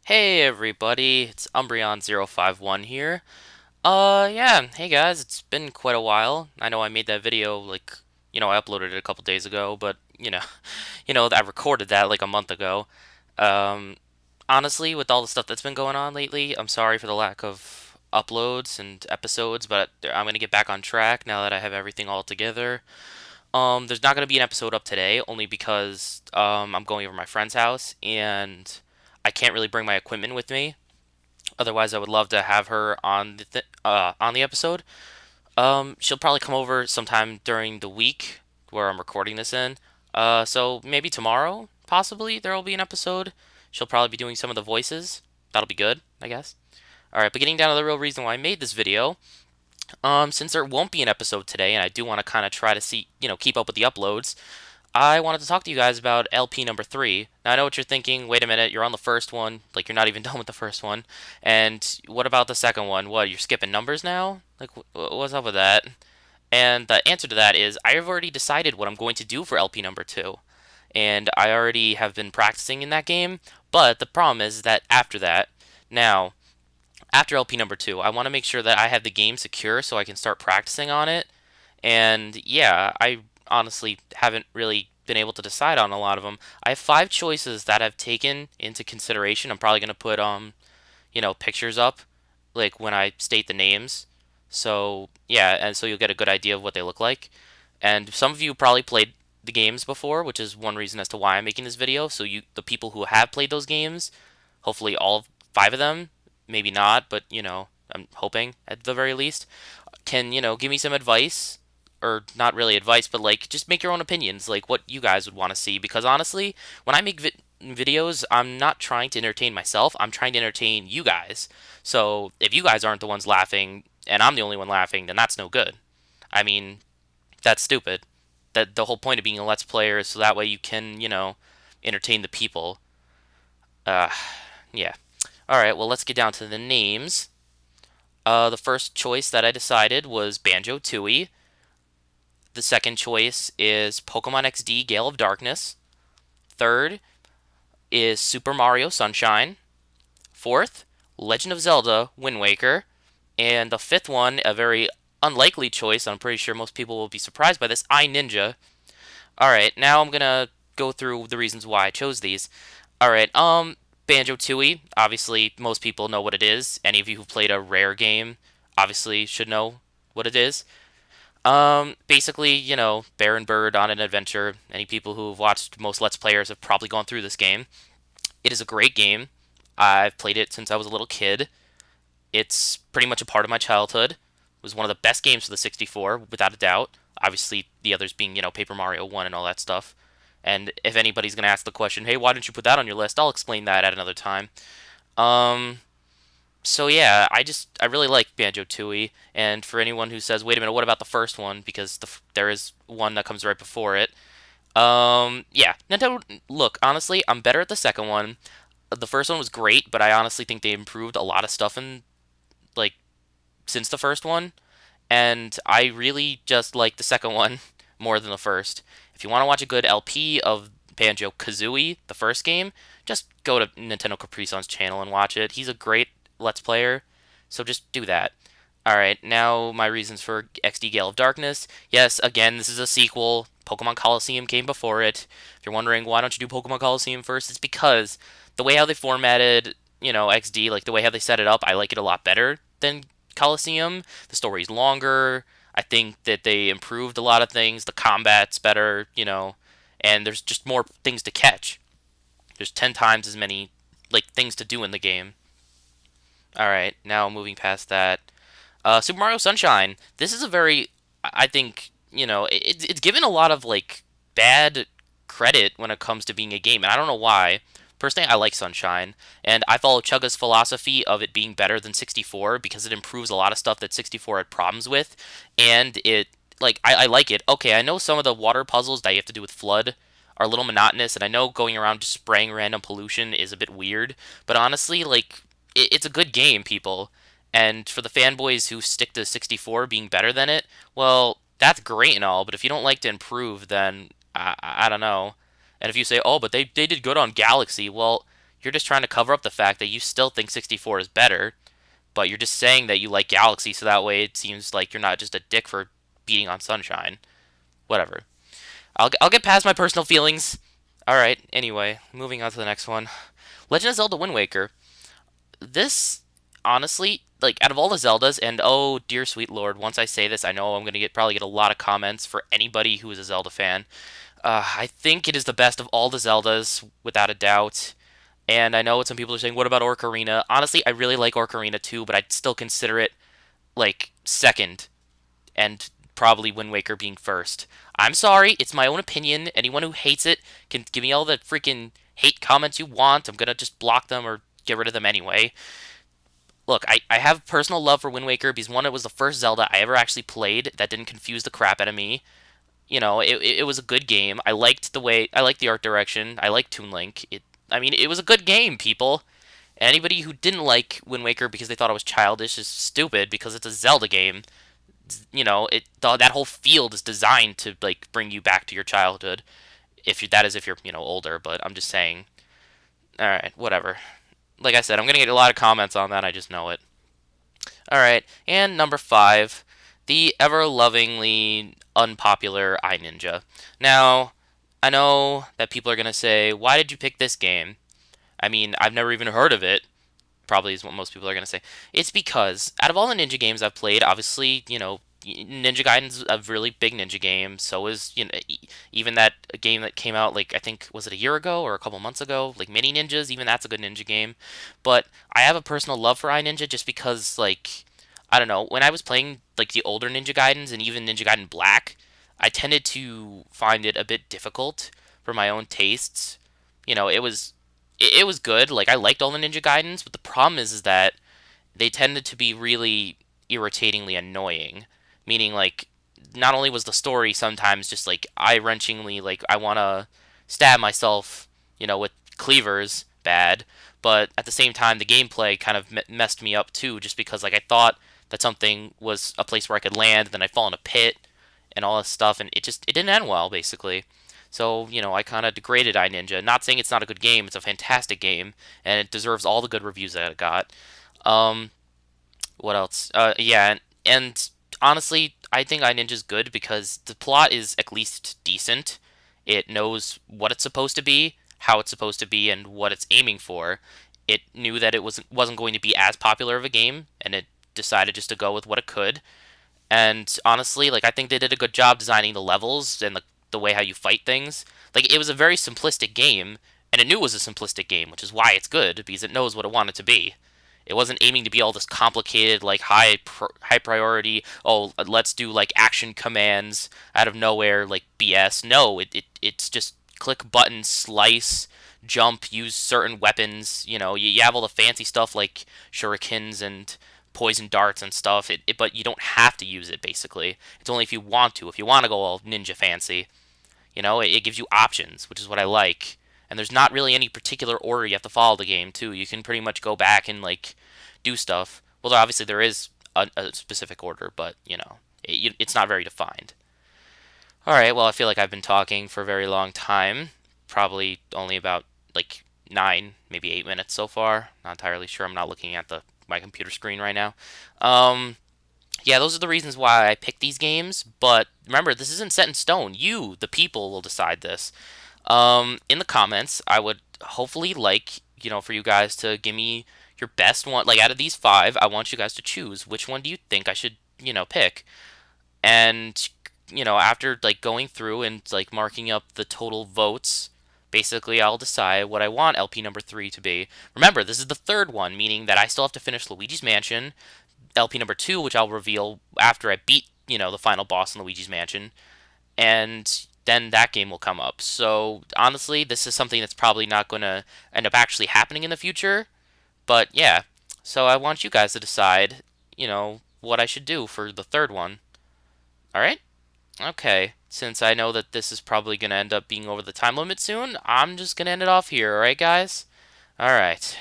Hey everybody, it's Umbreon 051 here. Yeah, hey guys, it's been quite a while. I know I made that video I uploaded it a couple days ago, but I recorded that like a month ago. Um, Honestly, with all the stuff that's been going on lately, I'm sorry for the lack of uploads and episodes, but I'm gonna get back on track now that I have everything all together. There's not gonna be an episode up today, only because I'm going over my friend's house and I can't really bring my equipment with me. Otherwise, I would love to have her on on the episode. She'll probably come over sometime during the week where I'm recording this in. So maybe tomorrow, possibly there will be an episode. She'll probably be doing some of the voices. That'll be good, I guess. All right, but getting down to the real reason why I made this video, since there won't be an episode today, and I do want to kind of try to see, keep up with the uploads, I wanted to talk to you guys about LP number three. Now, I know what you're thinking. Wait a minute, you're on the first one. Like, you're not even done with the first one. And what about the second one? What, you're skipping numbers now? Like, what's up with that? And the answer to that is I've already decided what I'm going to do for LP number two. And I already have been practicing in that game. But the problem is that after that, now, after LP number two, I want to make sure that I have the game secure so I can start practicing on it. And yeah, I honestly haven't really been able to decide on a lot of them. I have five choices that I've taken into consideration. I'm probably gonna put pictures up like when I state the names. So yeah, and so you'll get a good idea of what they look like. And some of you probably played the games before, which is one reason as to why I'm making this video. So the people who have played those games, hopefully all five of them, maybe not, but I'm hoping at the very least, can give me some advice, or not really advice, but like just make your own opinions, like what you guys would want to see. Because honestly, when I make videos, I'm not trying to entertain myself. I'm trying to entertain you guys. So if you guys aren't the ones laughing and I'm the only one laughing, then that's no good. I mean, that's stupid. That the whole point of being a let's player is so that way you can, entertain the people. Uh, yeah. All right. Well, let's get down to the names. The first choice that I decided was Banjo-Tooie. The second choice is Pokemon XD Gale of Darkness. Third is Super Mario Sunshine. Fourth, Legend of Zelda Wind Waker. And the fifth one, a very unlikely choice, I'm pretty sure most people will be surprised by this, I Ninja. Alright, now I'm gonna go through the reasons why I chose these. Alright, Banjo-Tooie, obviously most people know what it is. Any of you who played a rare game obviously should know what it is. Basically, Bear and Bird on an adventure. Any people who've watched most Let's Players have probably gone through this game. It is a great game. I've played it since I was a little kid. It's pretty much a part of my childhood. It was one of the best games for the 64, without a doubt. Obviously, the others being, Paper Mario 1 and all that stuff. And if anybody's going to ask the question, hey, why didn't you put that on your list? I'll explain that at another time. Um, so yeah, I really like Banjo-Tooie, and for anyone who says, "Wait a minute, what about the first one?" Because there is one that comes right before it. Yeah, Nintendo. Look, honestly, I'm better at the second one. The first one was great, but I honestly think they improved a lot of stuff in like since the first one, and I really just like the second one more than the first. If you want to watch a good LP of Banjo-Kazooie, the first game, just go to Nintendo Capri Sun's channel and watch it. He's a great Let's Player, so just do that. Alright, now my reasons for XD Gale of Darkness. Yes, again, this is a sequel. Pokemon Coliseum came before it. If you're wondering why don't you do Pokemon Coliseum first, it's because the way how they formatted, XD, like the way how they set it up, I like it a lot better than Coliseum. The story's longer. I think that they improved a lot of things. The combat's better, and there's just more things to catch. There's 10 times as many like things to do in the game. All right, now moving past that, Super Mario Sunshine. This is a very, I think, it's given a lot of like bad credit when it comes to being a game, and I don't know why. Personally, I like Sunshine, and I follow Chugga's philosophy of it being better than 64 because it improves a lot of stuff that 64 had problems with, and it like I like it. Okay, I know some of the water puzzles that you have to do with Flood are a little monotonous, and I know going around just spraying random pollution is a bit weird, but honestly, like it's a good game, people. And for the fanboys who stick to 64 being better than it, well, that's great and all, but if you don't like to improve, then I don't know. And if you say, oh, but they did good on Galaxy, well, You're just trying to cover up the fact that you still think 64 is better, but you're just saying that you like Galaxy so that way it seems like you're not just a dick for beating on Sunshine. Whatever. I'll get past my personal feelings. All right. Anyway, moving on to the next one. Legend of Zelda Wind Waker. This honestly, like out of all the Zeldas, and oh dear sweet lord, once I say this, I know I'm gonna probably get a lot of comments for anybody who is a Zelda fan. I think it is the best of all the Zeldas, without a doubt. And I know what some people are saying, what about Ocarina? Honestly, I really like Ocarina too, but I'd still consider it like second, and probably Wind Waker being first. I'm sorry, it's my own opinion. Anyone who hates it can give me all the freaking hate comments you want. I'm gonna just block them or get rid of them anyway. Look, I have personal love for Wind Waker because one, it was the first Zelda I ever actually played that didn't confuse the crap out of me. You know, it was a good game. I liked the art direction. I liked Toon Link. I mean, it was a good game, people. Anybody who didn't like Wind Waker because they thought it was childish is stupid because it's a Zelda game. You know, that whole field is designed to like bring you back to your childhood. If you're older, but I'm just saying. All right, whatever. Like I said, I'm gonna get a lot of comments on that. I just know it. All right, and number five, the ever lovingly unpopular iNinja. Now, I know that people are gonna say, "Why did you pick this game?" I mean, I've never even heard of it. Probably is what most people are going to say. It's because out of all the ninja games I've played, obviously, Ninja Gaiden's a really big ninja game. So is, even that game that came out, like, I think, was it a year ago or a couple months ago? Like, Mini Ninjas, even that's a good ninja game. But I have a personal love for iNinja just because, like, I don't know, when I was playing, like, the older Ninja Gaidens and even Ninja Gaiden Black, I tended to find it a bit difficult for my own tastes. It was good. Like I liked all the Ninja Gaidens, but the problem is that they tended to be really irritatingly annoying. Meaning, like, not only was the story sometimes just like eye-wrenchingly like I want to stab myself, with cleavers bad, but at the same time the gameplay kind of messed me up too, just because like I thought that something was a place where I could land, and then I fall in a pit and all this stuff, and it didn't end well basically. So, I kind of degraded iNinja. Not saying it's not a good game, it's a fantastic game, and it deserves all the good reviews that it got. Um, what else? Yeah, and honestly, I think iNinja's good because the plot is at least decent. It knows what it's supposed to be, how it's supposed to be, and what it's aiming for. It knew that it wasn't going to be as popular of a game, and it decided just to go with what it could. And honestly, like I think they did a good job designing the levels and the way how you fight things. Like it was a very simplistic game, and it knew it was a simplistic game, which is why it's good because it knows what it wanted to be. It wasn't aiming to be all this complicated, like high priority. Oh, let's do like action commands out of nowhere, like BS. No, it's just click button, slice, jump, use certain weapons. You have all the fancy stuff like shurikens and poison darts and stuff. But you don't have to use it. Basically, it's only if you want to. If you want to go all ninja fancy, it gives you options, which is what I like. And there's not really any particular order you have to follow the game too. You can pretty much go back and like do stuff. Well, obviously there is a specific order, but it's not very defined. All right. Well, I feel like I've been talking for a very long time. Probably only about like 9, maybe 8 minutes so far. Not entirely sure. I'm not looking at the my computer screen right now. Um, yeah, those are the reasons why I picked these games. But remember, this isn't set in stone. You, the people, will decide this. In the comments, I would hopefully like, for you guys to give me your best one. Like, out of these five, I want you guys to choose which one do you think I should, pick. And, after, like, going through and, like, marking up the total votes, basically, I'll decide what I want LP number 3 to be. Remember, this is the third one, meaning that I still have to finish Luigi's Mansion. LP number 2, which I'll reveal after I beat, the final boss in Luigi's Mansion. And then that game will come up. So honestly, this is something that's probably not going to end up actually happening in the future. But yeah, so I want you guys to decide, what I should do for the third one. All right? Okay. Since I know that this is probably going to end up being over the time limit soon, I'm just going to end it off here. All right, guys? All right.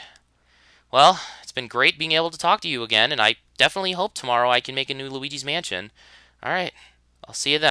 Well, it's been great being able to talk to you again, and I definitely hope tomorrow I can make a new Luigi's Mansion. All right. I'll see you then.